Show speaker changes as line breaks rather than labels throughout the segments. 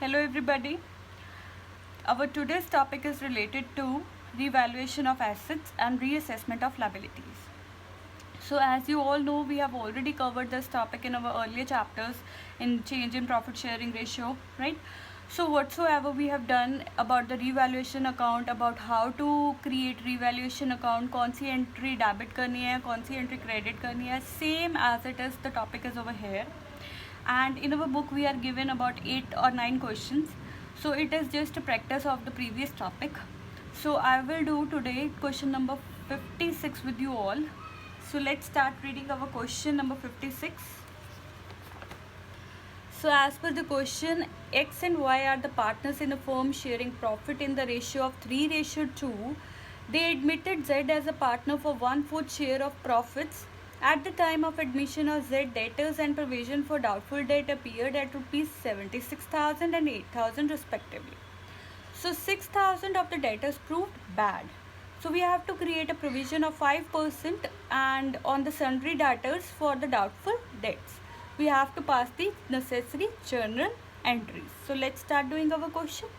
Hello everybody. Our today's topic is related to revaluation of assets and reassessment of liabilities. So as you all know, we have already covered this topic in our earlier chapters in change in profit sharing ratio, right? So whatsoever we have done about the revaluation account, about how to create revaluation account, कौन सी entry debit करनी है, कौन सी entry credit करनी है, same as it is, the topic is over here. And in our book we are given about 8 or 9 questions, so it is just a practice of the previous topic. So I will do today question number 56 with you all. So let's start reading our question number 56. So as per the question, X and Y are the partners in a firm sharing profit in the ratio of 3:2. They admitted Z as a partner for 1/4 share of profits. At the time of admission of Z, debtors and provision for doubtful debt appeared at rupees 76,000 and 8,000 respectively. So 6,000 of the debtors proved bad. So we have to create a provision of 5% and on the sundry debtors for the doubtful debts. We have to pass the necessary journal entries. So let's start doing our question.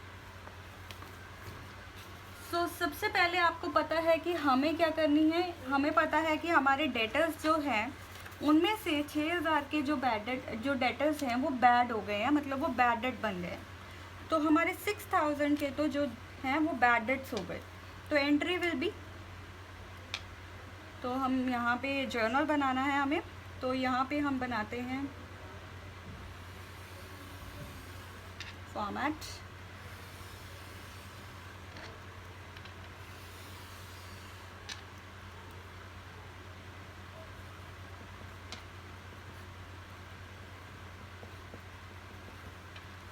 So सबसे पहले आपको पता है कि हमें क्या करनी है. हमें पता है कि हमारे डेटर्स जो हैं उनमें से 6,000 के जो डेटर्स हैं वो बैड हो गए हैं, मतलब वो बैड डेट बन गए. तो हमारे 6,000 के तो जो हैं वो बैड डेट्स हो गए. तो एंट्री विल बी, तो हम यहाँ पे जर्नल बनाना है हमें. तो यहाँ पे हम बनाते हैं format.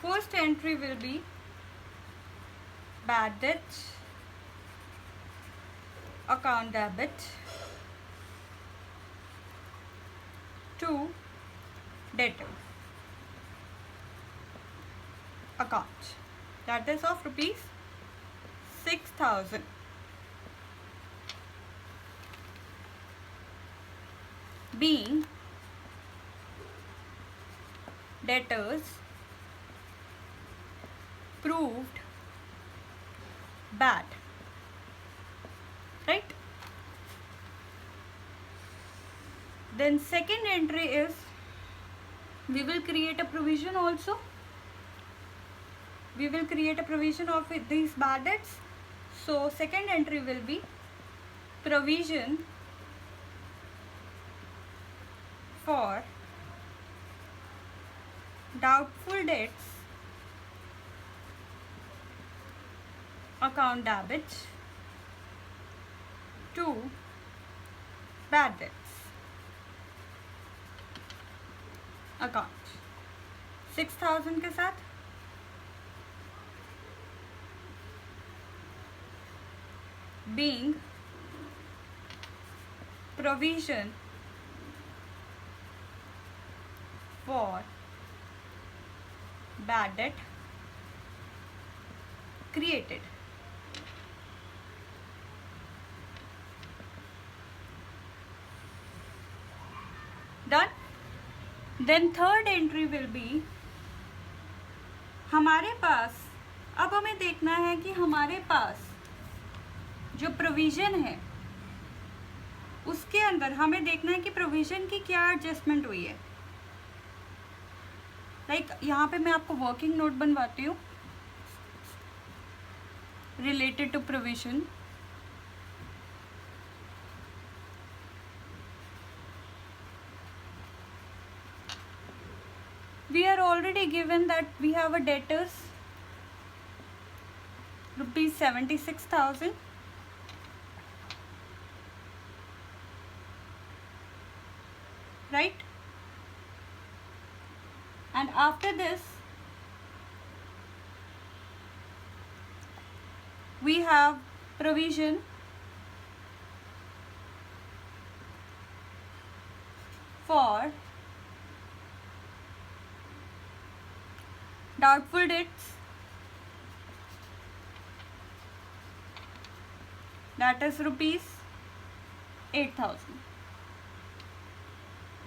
First entry will be bad debt, account debit, to debtors account, that is of rupees 6,000. Being debtors proved bad, right? Then second entry is, we will create a provision also. We will create a provision of these bad debts. So second entry will be provision for doubtful debts, account debit, to bad debts account. 6,000 के साथ being provision for bad debt created. Done. Then third entry will be, हमारे पास अब हमें देखना है कि हमारे पास जो प्रोविज़न है उसके अंदर हमें देखना है कि प्रोविज़न की क्या एडजस्टमेंट हुई है. लाइक यहाँ पे मैं आपको वर्किंग नोट बनवाती हूँ related to provision. We are already given that we have a debtors rupees 76,000, right? And after this we have provision for doubtful debts, that is rupees 8,000,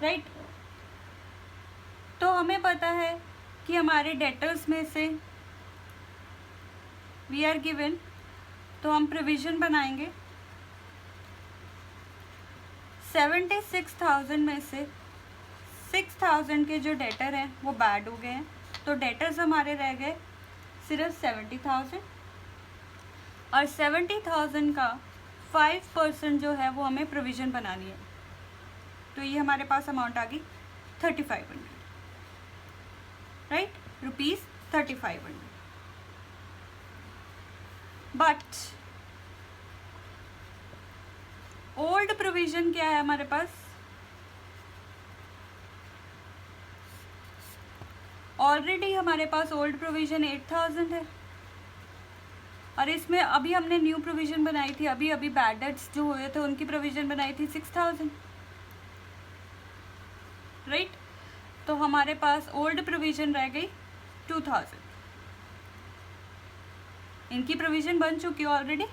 right? तो हमें पता है कि हमारे डेटर्स में से वी आर गिवन, तो हम प्रोविज़न बनाएंगे। 76,000 में से 6,000 के जो डेटर हैं वो बैड हो गए हैं, तो डेटर्स हमारे रह गए सिर्फ 70,000, और 70,000 का 5% जो है वो हमें प्रोविज़न बनानी है। तो ये हमारे पास अमाउंट आ गई 3,500, राइट, ₹3,500। बट ओल्ड प्रोविज़न क्या है हमारे पास? ऑलरेडी हमारे पास ओल्ड प्रोविज़न 8,000 है, और इसमें अभी हमने न्यू प्रोविज़न बनाई थी, अभी अभी बैड डेट्स जो हुए थे उनकी प्रोविज़न बनाई थी 6,000, राइट। तो हमारे पास ओल्ड प्रोविज़न रह गई 2,000। इनकी प्रोविज़न बन चुकी है ऑलरेडी,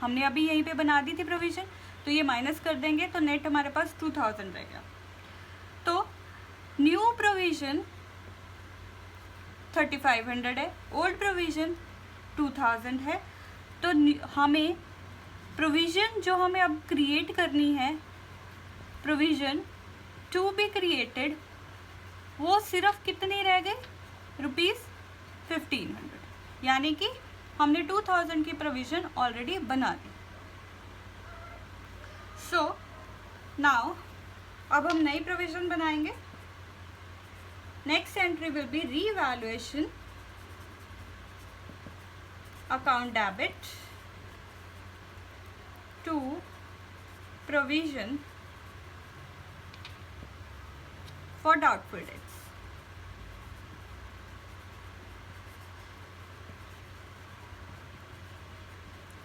हमने अभी यहीं पे बना दी थी प्रोविज़न, तो ये माइनस कर देंगे तो नेट हमारे पास 2,000 रह गया। तो न्यू प्रोविज़न 3,500 है, ओल्ड प्रोविज़न 2,000 है। तो हमें प्रोविज़न जो हमें अब क्रिएट करनी है, प्रोविज़न टू बी क्रिएटेड, वो सिर्फ कितनी रह गई? ₹1,500, यानी कि हमने 2,000 की प्रोविज़न ऑलरेडी बना दी। सो नाउ अब हम नई प्रोविज़न बनाएंगे। Next entry will be revaluation account debit to provision for doubtful debts.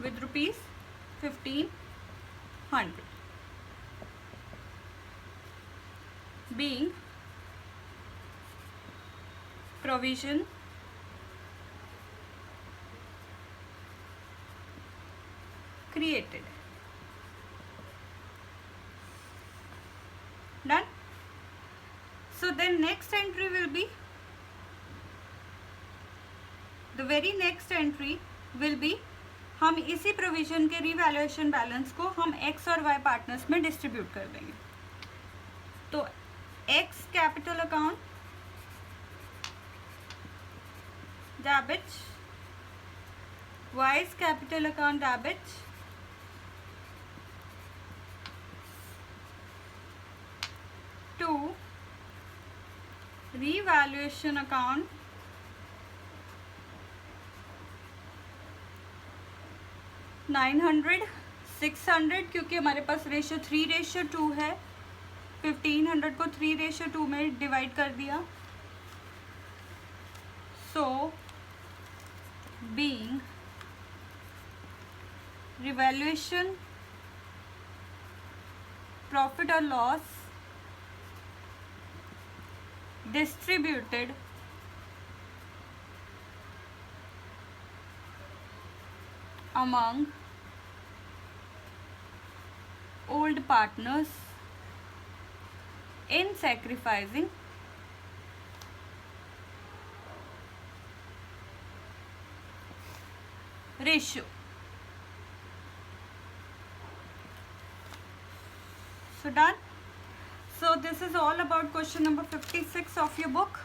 With ₹1,500 being provision created. Done. So then next entry will be, the very next entry will be, हम इसी provision के revaluation balance को हम x और Y partners में distribute कर देंगे। तो X capital account debit, Y's capital account debit, to revaluation account $900, $600, क्योंकि हमारे पास रेशियो 3:2 है, 1,500 को 3:2 में डिवाइड कर दिया। सो बीइंग रिवैल्यूएशन प्रॉफिट और loss distributed among old partners in sacrificing ratio. So done. So this is all about question number 56 of your book.